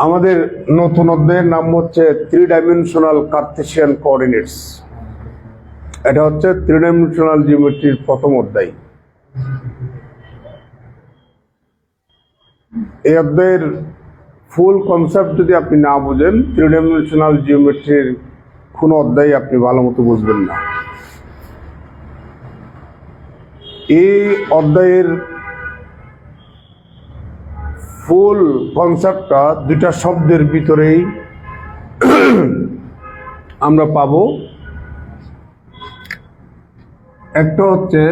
আমাদের নতুন অধ্যায়ের নাম হচ্ছে 3 ডাইমেনশনাল কার্টেসিয়ান কোঅর্ডিনেটস। এটা হচ্ছে 3 ডাইমেনশনাল জিওমেট্রির প্রথম অধ্যায়। এই অধ্যায়ের ফুল কনসেপ্ট যদি আপনি না বুঝেন, 3 ডাইমেনশনাল জিওমেট্রির কোনো অধ্যায় আপনি ভালো মতো বুঝবেন না। এই অধ্যায়ের ফুল কনসেপ্টটা দুইটা শব্দের ভিতরেই আমরা পাবো। একটা হচ্ছে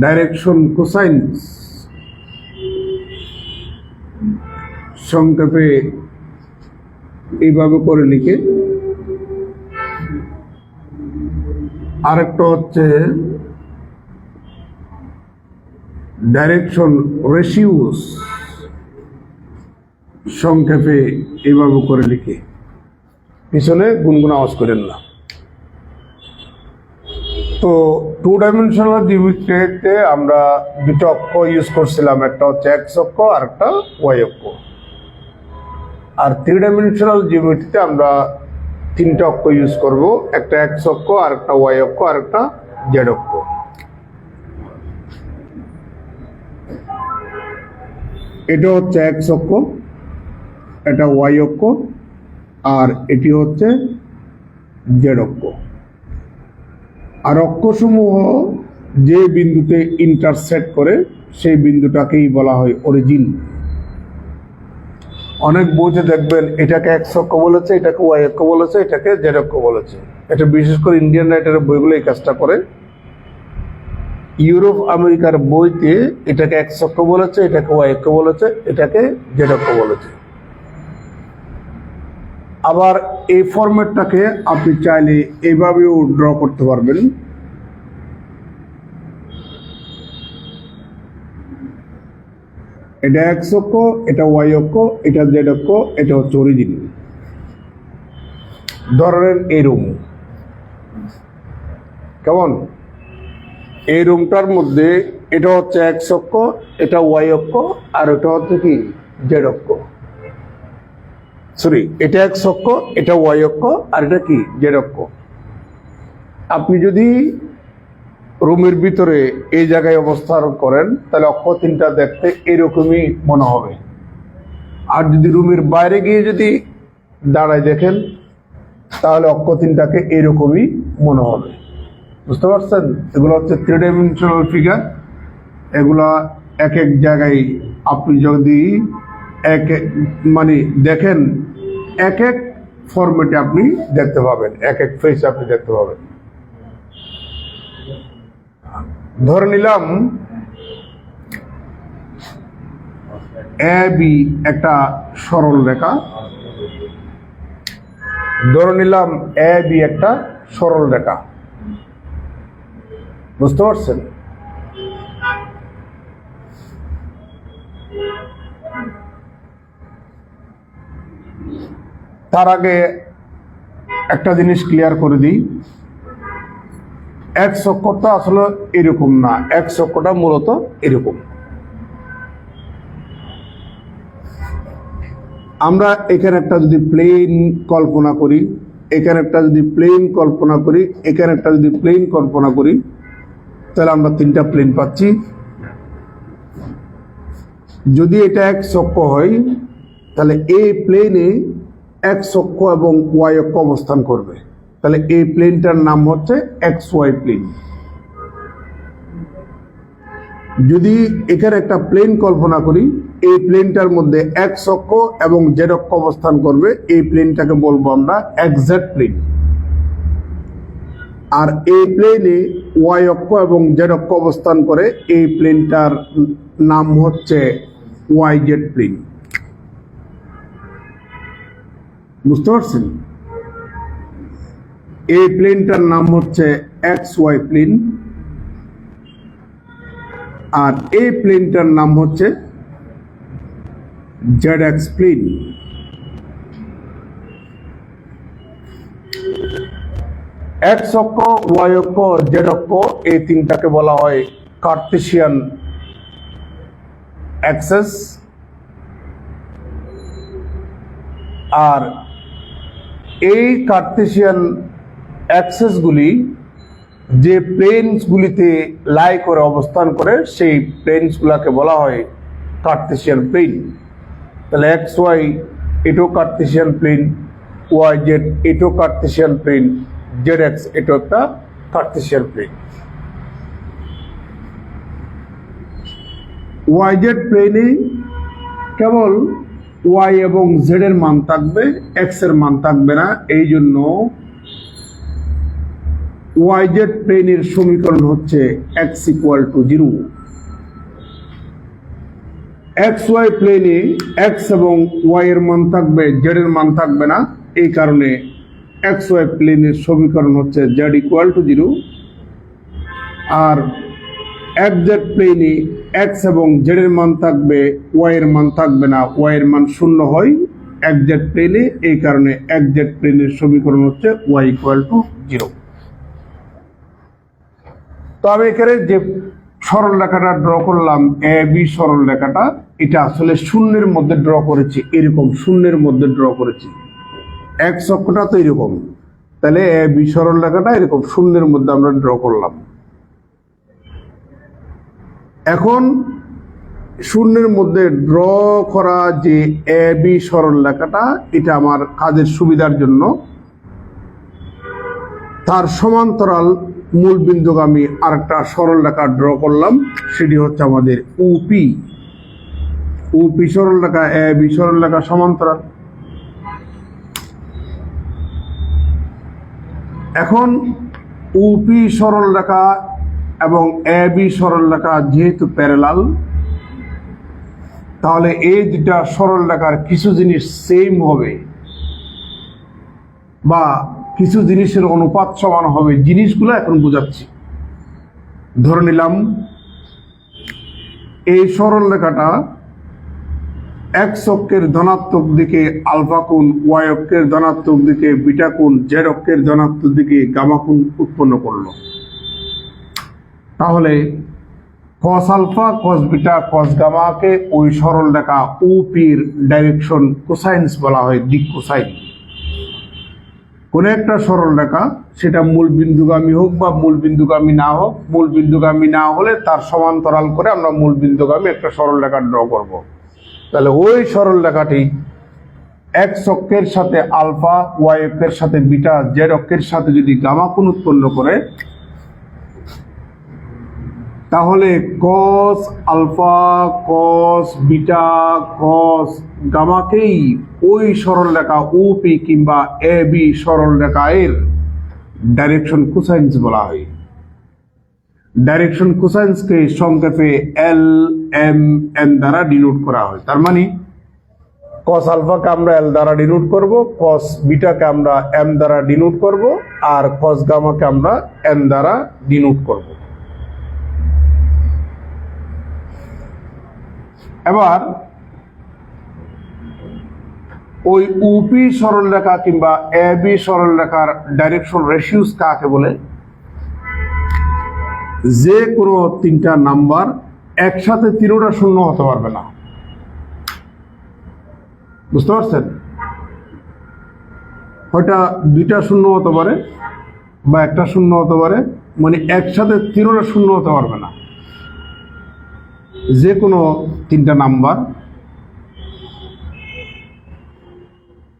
ডাইরেকশন কোসাইন্স, সংক্ষেপে এইভাবে করে লিখে। আরেকটা হচ্ছে ডাইরেকশন রেশিওস, সংক্ষেপে এইভাবে করে লিখে। পিছনে গুনগুন আওয়াজ করেন না। তো 2 ডাইমেনশনাল জিওমেট্রিতে আমরা দুটো অক্ষ ইউজ করছিলাম, একটা হচ্ছে এক্স অক্ষ আর একটা ওয়াই অক্ষ। আর 3 ডাইমেনশনাল জিওমেট্রিতে আমরা তিনটা অক্ষ ইউজ করব, একটা এক্স অক্ষ আর একটা ওয়াই অক্ষ আর একটা জেড অক্ষ। এটা হচ্ছে এক্স অক্ষ, এটা ওয়াই অক্ষ, আর এটি হচ্ছে জেড অক্ষ। আর অক্ষসমূহ যে বিন্দুতে ইন্টারসেক্ট করে সেই বিন্দুটাকেই বলা হয় অরিজিন। অনেক বইতে দেখবেন এটাকে এক্স অক্ষ বলেছে, এটাকে ওয়াই অক্ষ বলেছে, এটাকে জেড অক্ষ বলেছে। এটা বিশেষ করে ইন্ডিয়ান রাইটারের বইগুলো এই কাজটা করে। ইউরোপ আমেরিকার বইতে এটাকে এক্স অক্ষ বলেছে, এটাকে ওয়াই অক্ষ বলেছে, এটাকে জেড অক্ষ বলেছে। আবার এই ফরম্যাটটাকে আপনি চাইলে এইভাবেও ড্র করতে পারবেন। এটা এক্স অক্ষ, এটা ওয়াই অক্ষ, এটা জেড অক্ষ, এটা হচ্ছে অরিজিন। ধরেন এই রুম, কেমন? এই রুমটার মধ্যে এটা হচ্ছে এক্স অক্ষ, এটা ওয়াই অক্ষ, আর এটা হচ্ছে কি জেড অক্ষ। সরি, এটা এক্স অক্ষ, এটা ওয়াই অক্ষ, আর এটা কি জেড অক্ষ। আপনি যদি রুমের ভিতরে এই জায়গায় অবস্থান করেন তাহলে অক্ষ তিনটা দেখতে এরকমই মনে হবে। আর যদি রুমের বাইরে গিয়ে যদি দাঁড়ায় দেখেন তাহলে অক্ষ তিনটাকে এরকমই মনে হবে। বুঝতে পারছেন? এগুলো হচ্ছে 3 ডাইমেনশনাল ফিগার। এগুলা এক এক জায়গায় আপনি যদি দেখেন এক এক ফরম্যাটে আপনি দেখতে পাবেন, এক এক ফেস আপনি দেখতে পাবেন। ধরে নিলাম এ বি একটা সরল রেখা, ধরে নিলাম এ বি একটা সরল রেখা। বুঝতে পারছেন? তার আগে একটা জিনিস ক্লিয়ার করে দিই, এক্স অক্ষটা আসলে এরকম না, এক্স অক্ষটা মূলত এরকম। আমরা এখানে একটা যদি প্লেন কল্পনা করি, এখানে একটা যদি প্লেন কল্পনা করি, এখানে একটা যদি প্লেন কল্পনা করি, তাহলে আমরা তিনটা প্লেন পাচ্ছি। যদি এটা এক্স অক্ষ হয় তাহলে এই প্লেনে এক্স অক্ষ এবং ওয়াই অক্ষ অবস্থান করবে। তাহলে এই প্লেনটার নাম হচ্ছে এক্স ওয়াই প্লেন। যদি এখানে একটা প্লেন কল্পনা করি, এই প্লেনটার মধ্যে এক্স অক্ষ এবং জেড অক্ষ অবস্থান করবে, এই প্লেনটাকে বলবো আমরা এক্স-জেড প্লেন। আর এই প্লেনে ওয়াই অক্ষ এবং জেড অক্ষ অবস্থান করে, এই প্লেনটার নাম হচ্ছে ওয়াই জেড প্লেন। বুঝতে পারছেন? এই প্লেনটার নাম হচ্ছে এক্স ওয়াই প্লেন, আর এই প্লেনটার নাম হচ্ছে জেড এক্স প্লেন। এক্স অক্ষ, ওয়াই অক্ষ, জেড অক্ষ, এই তিনটাকে বলা হয় কার্টেসিয়ান অ্যাক্সেস। আর এই কার্টেসিয়ান অ্যাক্সেসগুলি যে প্লেনসগুলিতে লাই করে অবস্থান করে সেই প্লেনসগুলোকে বলা হয় কার্টেসিয়ান প্লেন। তাহলে এক্স ওয়াই এটাও কার্টেসিয়ান প্লেন, ওয়াই জেড এটাও কার্টেসিয়ান প্লেন, জেড এক্স এটাও একটা কার্টেসিয়ান প্লেন। ওয়াই জেড প্লেনে কেবল ওয়াই এবং জেড এর মান থাকবে, এক্স এর মান থাকবে না। এই জন্য ওয়াই জেড প্লেনের সমীকরণ হচ্ছে X equal to 0। X Y প্লেনে এক্স এবং ওয়াই এর মান থাকবে, জেড এর মান থাকবে না। এই কারণে এক্স ওয়াই প্লেনের সমীকরণ হচ্ছে জেড ইকুয়াল টু 0। আর এক্স জেড প্লেনে এক্স এবং জেড এর মান থাকবে, ওয়াই এর মান থাকবে না, ওয়াই এর মান 0 হয় এক্স জেড প্লেনে। এই কারণে এক্স জেড প্লেনের সমীকরণ হচ্ছে ওয়াই ইকুয়াল টু 0। তো আমি এখানে যে সরল রেখাটা ড্র করলাম, এ বি সরল রেখাটা, এটা আসলে শূন্যের মধ্যে ড্র করেছি, এরকম শূন্যের মধ্যে ড্র করেছি। এক্স অক্ষটা তো এরকম, তাহলে এ বি সরল রেখাটা এরকম শূন্যের মধ্যে আমরা ড্র করলাম। এখন শূন্যের মধ্যে ড্র করা যে এ বি সরল রেখাটা, এটা আমার কাজের সুবিধার জন্য তার সমান্তরাল মূল বিন্দুগামী আরেকটা সরল রেখা ড্র করলাম, সেটি হচ্ছে আমাদের ওপি। ওপি সরল রেখা, এ বি সরল রেখা সমান্তরাল। এখন ওপি সরল রেখা এবং এ বি সরল রেখা যেহেতু প্যারালাল, তাহলে এই দুটা সরল রেখার কিছু জিনিস সেম হবে বা কিছু জিনিসের অনুপাত সমান হবে। জিনিসগুলো এখন বোঝাচ্ছি। ধরে নিলাম এই সরল রেখাটা এক্স অক্ষের ধনাত্মক দিকে আলফা কোণ, ওয়াই অক্ষের ধনাত্মক দিকে বিটা কোণ, জেড অক্ষের ধনাত্মক দিকে গামা কোণ উৎপন্ন করলো। তাহলে কস আলফা, কস বিটা, কস গামাকে ওই সরল রেখা ওপির ডাইরেকশন কোসাইন্স বলা হয়, দিক কোসাইন। কোন একটা সরল রেখা, সেটা মূল বিন্দুগামী হোক বা মূল বিন্দুগামী না হোক, মূল বিন্দুগামী না হলে তার সমান্তরাল করে আমরা মূল বিন্দুগামী একটা সরল রেখা ড্র করব। তাহলে ওই সরল রেখাটি এক্স অক্ষের সাথে আলফা, ওয়াই অক্ষের সাথে বিটা, জেড অক্ষের সাথে যদি গামা কোণ উৎপন্ন করে, তাহলে কস আলফা, কস বিটা, কস গামাকেই ওই সরল রেখা ওপি কিংবা এ বি সরল রেখা এর ডাইরেকশন কোসাইন্স বলা হয়। ডাইরেকশন কোসাইন্সকে সংক্ষেপে এল এম এন দ্বারা ডিনোট করা হয়। তার মানে কস আলফাকে আমরা এল দ্বারা ডিনোট করব, কস বিটাকে আমরা এম দ্বারা ডিনোট করব, আর কস গামাকে আমরা এন দ্বারা ডিনোট করব। এবার ওই ওপি সরল রেখা কিংবা এ বি সরল রেখার ডাইরেকশন রেশিওস কাকে বলে? যে কোনো তিনটা নাম্বার একসাথে তিনটা শূন্য হতে পারবে না। বুঝতে পারছেন? হয়তো দুইটা শূন্য হতে পারে বা একটা শূন্য হতে পারে, মানে একসাথে তিনটা শূন্য হতে পারবে না। যে কোনো তিনটা নাম্বার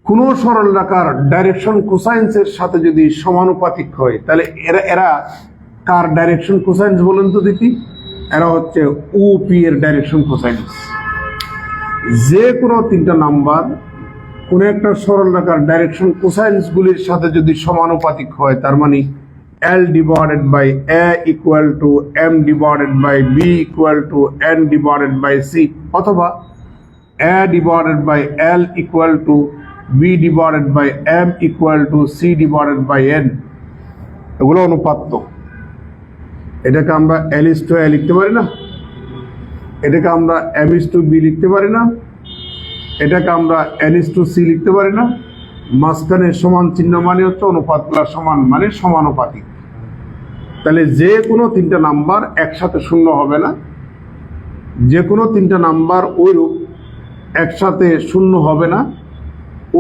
কোন সরল রেখার ডাইরেকশন কোসাইন্সের সাথে যদি সমানুপাতিক হয়, তাহলে এরা কার ডাইরেকশন কোসাইন্স বলেন তো দেখি? এরা হচ্ছে ওপি এর ডাইরেকশন কোসাইন্স। যে কোনো তিনটা নাম্বার কোন একটা সরল রেখার ডাইরেকশন কোসাইন্স গুলির সাথে যদি সমানুপাতিক হয়, তার মানে L divided by A equal to M divided by B equal to N divided by C, অথবা A divided by L equal to B divided by M equal to C divided by N, এগুলো অনুপাত্য। এটাকে আমরা L/A লিখতে পারি না, এটাকে আমরা M/B লিখতে পারি না, এটাকে আমরা N/C লিখতে পারি না, মাঝখানে সমান চিহ্ন মানে হচ্ছে অনুপাতগুলো সমান মানে সমানুপাতিক। তাহলে যে কোনো তিনটা নাম্বার একসাথে শূন্য হবে না, যে কোনো তিনটা নাম্বার ওইরূপ একসাথে শূন্য হবে না।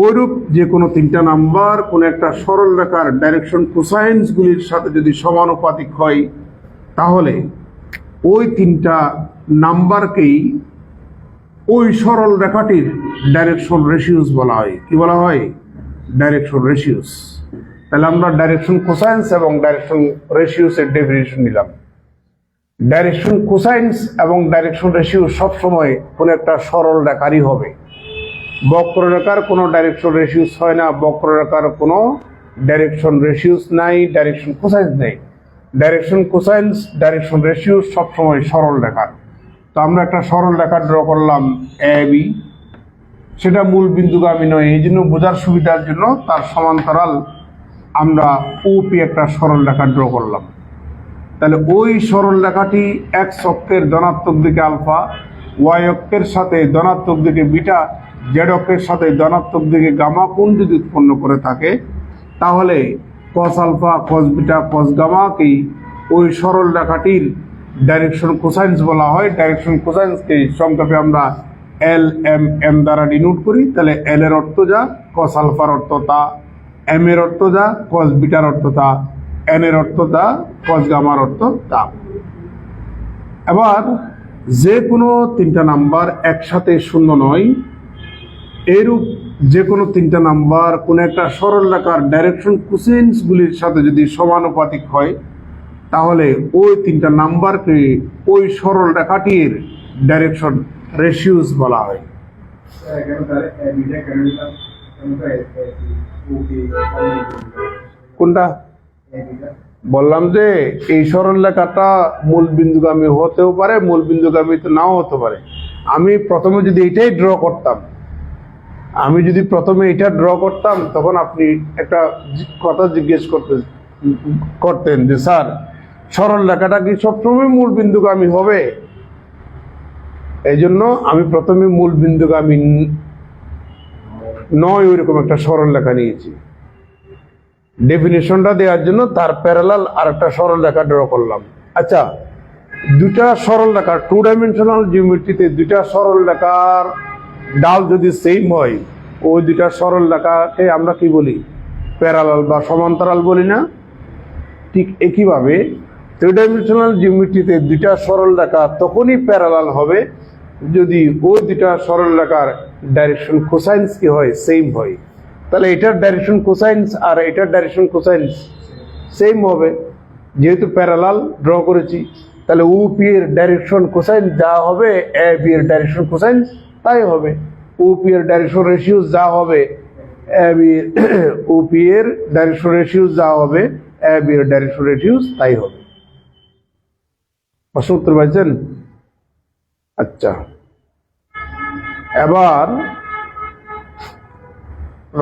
ওইরূপ যে কোনো তিনটা নাম্বার কোন একটা সরল রেখার ডাইরেকশন কোসাইন্সগুলির সাথে যদি সমানুপাতিক হয়, তাহলে ওই তিনটা নাম্বারকেই ওই সরল রেখাটির ডাইরেকশন রেশিওস বলা হয়। কি বলা হয়? Direction ratios. তাহলে আমরা ডাইরেকশন কোসাইন্স এবং ডাইরেকশন রেশিওস এর ডেফিনিশন নিলাম। ডাইরেকশন কোসাইন্স এবং ডাইরেকশন রেশিও সবসময় কোন একটা সরল রেখারই হবে। বক্ররেখার কোনো ডাইরেকশন রেশিওস হয় না, বক্ররেখার কোনো ডাইরেকশন রেশিওস নাই, ডাইরেকশন কোসাইন্স নেই। ডাইরেকশন কোসাইন্স ডাইরেকশন রেশিওস সবসময় সরল রেখার। তো আমরা একটা সরল রেখা ড্র করলাম এ বি, সেটা মূল বিন্দুগামী নয়, এই জন্য বোঝার সুবিধার জন্য তার সমান্তরাল আমরা ওপি একটা সরল রেখা ড্র করলাম। তাহলে ওই সরল রেখাটি এক্স অক্ষের ধনাত্মক দিকে আলফা, ওয়াই অক্ষের সাথে ধনাত্মক দিকে বিটা, জেড অক্ষের সাথে ধনাত্মক দিকে গামা কোণ যদি উৎপন্ন করে থাকে, তাহলে কস আলফা, কস বিটা, কস গামাকেই ওই সরল রেখাটির ডাইরেকশন কোসাইন্স বলা হয়। ডাইরেকশন কোসাইন্সকে সংক্ষেপে আমরা এল এম এম দ্বারা ডিনোট করি। তাহলে এল এর অর্থ যা, কস আলফার অর্থ তা, এম এর অর্থ যা, কস বিটার অর্থ তা, এন এর অর্থ তা, কস গামার অর্থ তা। এবার যে কোনো তিনটা নাম্বার একসাথে শূন্য নয়, এরূপ যে কোনো তিনটা নাম্বার কোন একটা সরল রেখার ডাইরেকশন কোসাইন্সগুলির সাথে যদি সমানুপাতিক হয়, তাহলে ওই তিনটা নাম্বারকে ওই সরল রেখাটির ডাইরেকশন রেশিওস বলা হয়। কোনটা বললাম যে এই সরল রেখাটা মূল বিন্দুগামী হতেও পারে, মূল বিন্দুগামী তো নাও হতে পারে। আমি প্রথমে যদি এটাই ড্র করতাম, তখন আপনি একটা কথা জিজ্ঞেস করতেন যে স্যার, সরল রেখাটা কি সবসময় মূল বিন্দুগামী হবে? এই জন্য আমি প্রথমে মূল বিন্দুগামী নয় ওইরকম একটা সরল রেখা নিয়েছি। ডেফিনেশনটা দেওয়ার জন্য তার প্যারালাল আর একটা সরল রেখা ড্র করলাম। আচ্ছা, দুটা সরল রেখা, 2 ডাইমেনশনাল জিওমেট্রিতে দুটা সরল রেখার ডাল যদি সেম হয়, ওই দুটা সরল রেখাকে আমরা কি বলি? প্যারালাল বা সমান্তরাল বলি না? ঠিক একইভাবে 3 ডাইমেনশনাল জিওমেট্রিতে দুটা সরল রেখা তখনই প্যারালাল হবে যদি ওই দুটা সরল রেখার ডাইরেকশন কোসাইন্স কি হয়? সেম হয়। তাহলে এটার ডাইরেকশন কোসাইন্স আর এটার ডাইরেকশন কোসাইন্স সেম হবে, যেহেতু প্যারালাল ড্র করেছি। তাহলে ওপি এর ডাইরেকশন কোসাইন্স যা হবে, এ বি এর ডাইরেকশন কোসাইন্স তাই হবে। ওপি এর ডাইরেকশন রেশিওস যা হবে, এ বি ওপি এর ডাইরেকশন রেশিওস যা হবে, এ বি এর ডাইরেকশন রেশিওস তাই হবে। প্রশ্ন উত্তর পাইছেন? আচ্ছা, এবার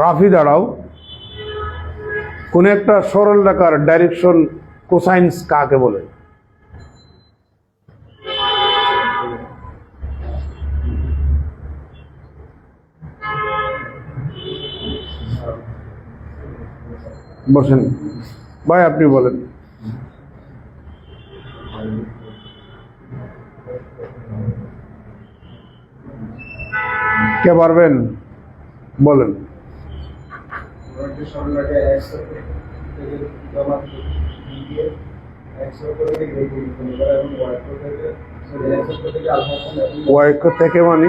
রাফি দাঁড়াও, কোন একটা সরল রেখার ডাইরেকশন কোসাইন্স কাকে বলে? বসেন ভাই, আপনি বলেন। কে পারবেন? বলেন। ওয়াই থেকে মানে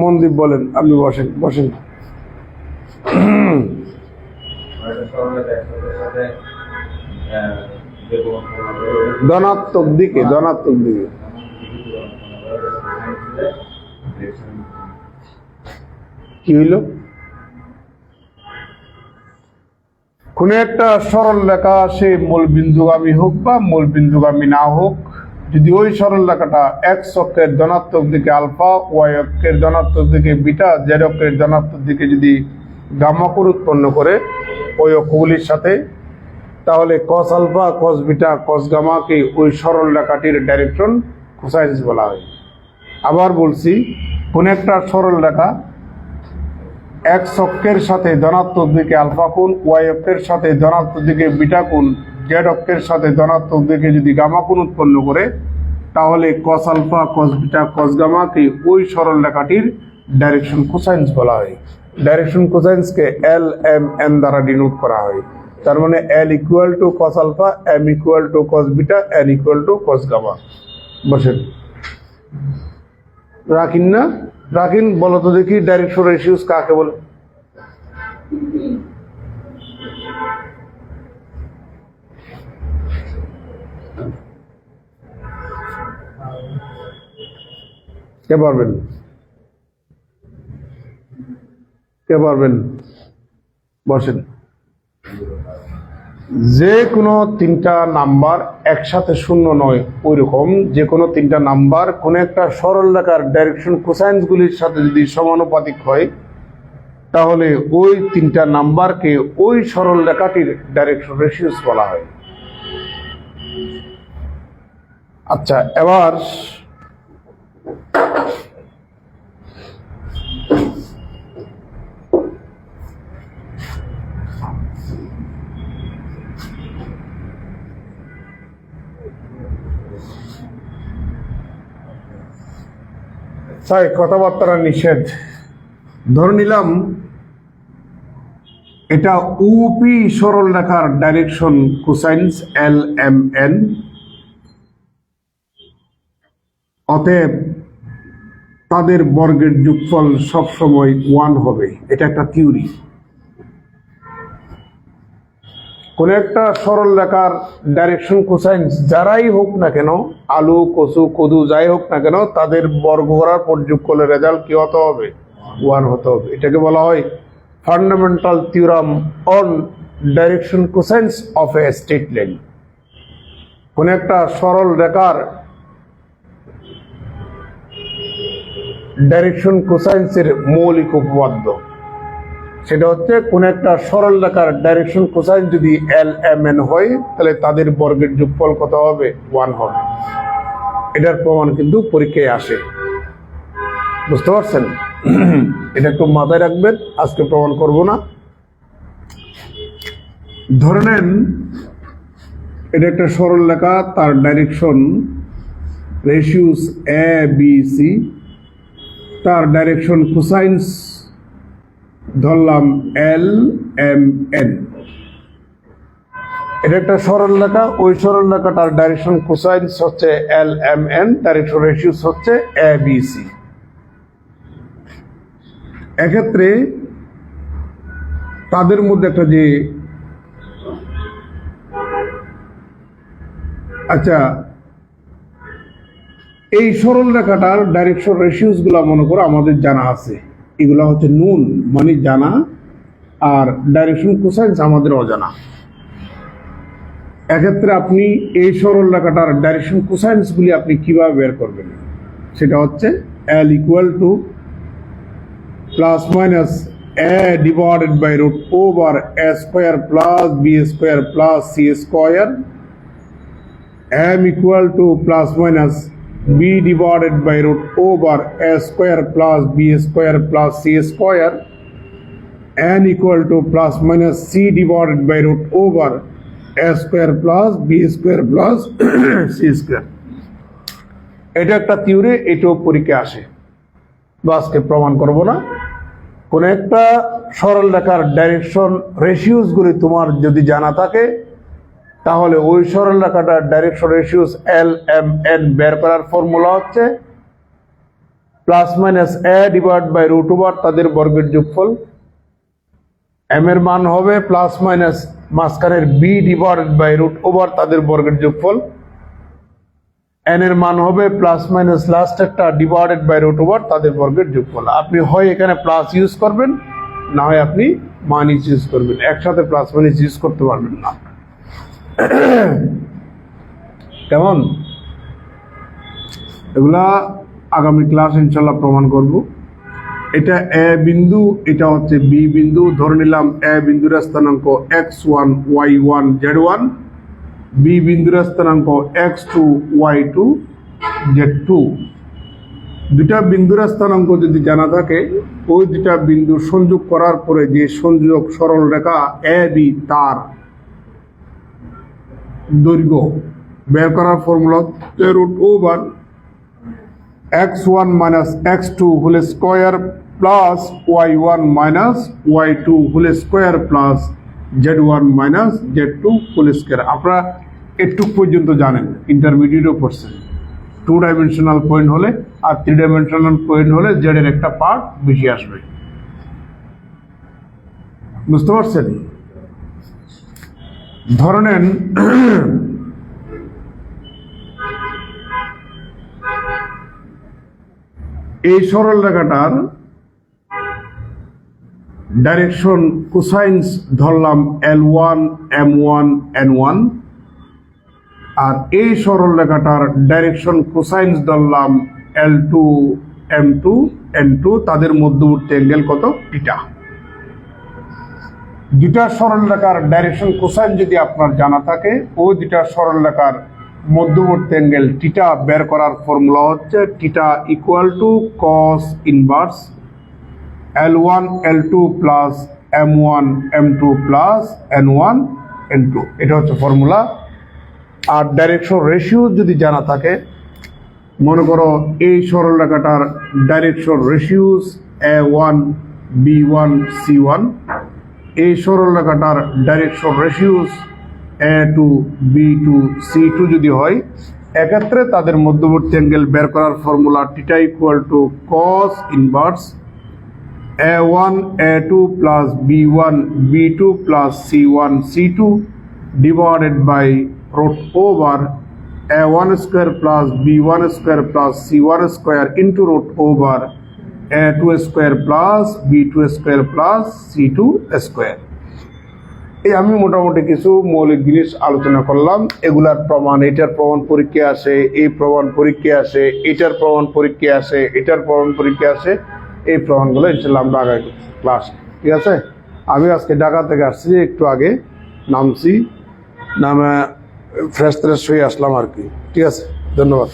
মনদীপ বলেন, আপনি বসেন বসেন। ধনাত্মক দিকে, ধনাত্মক দিকে। কি হইল? কোন একটা সরল রেখা সে মূল বিন্দুগামী হোক বা মূল বিন্দুগামী না হোক, যদি ওই সরল রেখাটা এক্স অক্ষের ধনাত্মক দিকে আলফা, ওয়াই অক্ষের ধনাত্মক দিকে বিটা, জেড অক্ষের ধনাত্মক দিকে যদি গামা কোণ উৎপন্ন করে ওই অক্ষগুলির সাথে, তাহলে কস আলফা, কস বিটা, কস গামাকে ওই সরল রেখাটির ডাইরেকশন কোসাইন্স বলা হয়। আবার বলছি, কোন একটা সরল রেখা এক্স অক্ষের সাথে ধনাত্মক দিকে আলফা কোণ, ওয়াই অক্ষের সাথে ধনাত্মক দিকে বিটা কোণ, জেড অক্ষের সাথে ধনাত্মক দিকে যদি গামা কোণ উৎপন্ন করে, তাহলে কস আলফা, কস বিটা, কস গামাকে ওই সরল রেখাটির ডাইরেকশন কোসাইন্স বলা হয়। ডাইরেকশন কোসাইন্সকে এল এম এন দ্বারা ডিনোট করা হয়। তার মানে L equal to cos alpha, M equal to cos beta, N equal to cos gamma. বসেন, রাখিন না? রাখিন, বলো তো দেখি ডাইরেকশন রেশিওস কাকে বলে? কে পারবেন? কে পারবেন? বসেন। যে কোনো তিনটা নাম্বার একসাথে শূন্য নয়, ওই রকম যে কোনো তিনটা নাম্বার কোন একটা সরল রেখার ডাইরেকশন কোসাইন্স গুলির সাথে যদি সমানুপাতিক হয়, তাহলে ওই তিনটা নাম্বারকে ওই সরল রেখাটির ডাইরেকশন রেশিওস বলা হয়। আচ্ছা, এবার তাই কথাবার্তা নিষেধ। ধরে নিলাম এটা ইউপি সরল রেখার ডাইরেকশন কোসাইন্স এল এম এন, অতএব তাদের বর্গের যোগফল সবসময় 1 হবে। এটা একটা থিওরি। কোন একটা সরল রেখার ডাইরেকশন কোসাইন্স যারাই হোক না কেন, আলু, কচু, কদু যাই হোক না কেন, তাদের বর্গ করার পর যোগফলের রেজাল্ট কি হতে হবে? 1 হতে হবে। এটাকে বলা হয় fundamental theorem on direction cosines of a straight line. কোন একটা সরল রেখার ডাইরেকশন কোসাইন্সের মৌলিক উপপাদ্য, সেটা হচ্ছে কোন একটা সরল রেখার ডাইরেকশন কোসাইন যদি এল এম এন হয়, তাহলে তাদের বর্গের যোগফল কত হবে? 1 হবে। এটার প্রমাণ কিন্তু পরীক্ষায় আসে। বুঝতে পারছেন? এটা একটু মাথায় রাখবেন, আজকে প্রমাণ করব না। ধরে নেন এটা একটা সরল রেখা, তার direction ratios A B C, তার ডাইরেকশন কোসাইন্স ধরলাম এল এম এন। এটা একটা সরল রেখা, ওই সরল রেখাটার ডাইরেকশন কোসাইন্স হচ্ছে l M n, direction ratios হচ্ছে এ বি সি। এক্ষেত্রে তাদের মধ্যে একটা যে আচ্ছা, এই সরল রেখাটার ডাইরেকশন রেশিওস গুলা মনে করো আমাদের জানা আছে, এগুলা হচ্ছে নুন মানে জানা, আর ডাইরেকশন কোসাইন্স আমাদের অজানা। এক্ষেত্রে আপনি এই সরল রেখাটার ডাইরেকশন কোসাইন্স গুলি আপনি কিভাবে বের করবেন? সেটা হচ্ছে L equal to plus minus a divided by root over a square plus b square plus c square, M equal to plus minus b divided by root over a square plus b square plus c square, n equal to plus minus c divided by root over a square plus b square plus c square. এটা একটা theory, এটাও পরীক্ষায় আসে। আজকে প্রমাণ করব না। কোন একটা সরল রেখার ডাইরেকশন রেশিওস গুলি তোমার যদি জানা থাকে, তাহলে ওই সরল রেখাটার direction ratios L M N বের করার ফর্মুলা হচ্ছে plus minus a divide by root over তাদের বর্গের যোগফল, এম এর মান হবে প্লাস মাইনাস মাঝখানের b divided by root over তাদের বর্গের যোগফল, এন এর মান হবে প্লাস মাইনাস লাস্ট একটা ডিভাইডেড বাই রুট ওভার তাদের বর্গের যোগফল। আপনি হয় এখানে প্লাস ইউজ করবেন, না হয় আপনি মাইনাস ইউজ করবেন। একসাথে প্লাস মাইনাস ইউজ করতে পারবেন না। কেমন? এগুলা আগামী ক্লাস ইনশাল্লাহ প্রমাণ করব। এটা এ বিন্দু, এটা হচ্ছে বি বিন্দু। ধরে নিলাম এ বিন্দুর স্থানাঙ্ক x1 y1 z1, বি বিন্দুর স্থানাঙ্ক x2 y2 z2। দুটা বিন্দুর স্থানাঙ্ক যদি জানা থাকে, ওই দুটা বিন্দু সংযোগ করার পরে যে সংযোগ সরল রেখা এ বি তার দৈর্ঘ্য বের করার formula √over x1 minus x2 whole square plus y1 minus y2 whole square plus z1 minus z2 whole square। আপনারা একটু পর্যন্ত জানেন, ইন্টারমিডিয়েটও পড়ছেন। 2 ডাইমেনশনাল পয়েন্ট হলে আর 3 ডাইমেনশনাল পয়েন্ট হলে z এর একটা পার্ট বেশি আসবে। বুঝতে পারছেন? ধরে নেন এই সরল রেখাটার ডাইরেকশন কোসাইন্স ধরলাম L1 M1 N1, আর এই সরল রেখাটার ডাইরেকশন কোসাইন্স ধরলাম L2 M2 N2, তাদের মধ্যবর্তী অ্যাঙ্গেল কত? থিটা। দুটা সরল রেখার ডাইরেকশন কোসাইন যদি আপনার জানা থাকে, ওই দুটা সরল রেখার মধ্যবর্তী অ্যাঙ্গেল থিটা বের করার ফর্মুলা হচ্ছে theta equal to cos inverse L1 L2 plus M1 M2 plus N1 N2, এটা হচ্ছে ফর্মুলা। আর ডাইরেকশন রেশিও যদি জানা থাকে, মনে করো এই সরল রেখাটার direction ratios A1 B1 C1, এই সরল রেখাটার direction ratios A2 B2 C2 যদি হয়, এক্ষেত্রে তাদের মধ্যবর্তী অ্যাঙ্গেল বের করার formula theta equal to cos inverse A1 A2 plus B1 B2 plus C1 C2 divided by √ওভার A1 square plus B1 square plus C1 square into √ওভার A2 square plus B2 square plus C2 square. এই আমি মোটামুটি কিছু মৌলিক জিনিস আলোচনা করলাম। এগুলার প্রমাণ, এটার প্রমাণ পরীক্ষা আসে, এই প্রমাণ পরীক্ষা আসে, এটার প্রমাণ পরীক্ষা আসে, এটার প্রমাণ পরীক্ষা আসে। এই প্রমাণগুলো ইনশাল্লাহ আমরা আগে ক্লাস, ঠিক আছে? আমি আজকে ঢাকা থেকে আসছি, একটু আগে নামছি, নামে ফ্রেশ ট্রেশ হয়ে আসলাম আর কি। ঠিক আছে, ধন্যবাদ।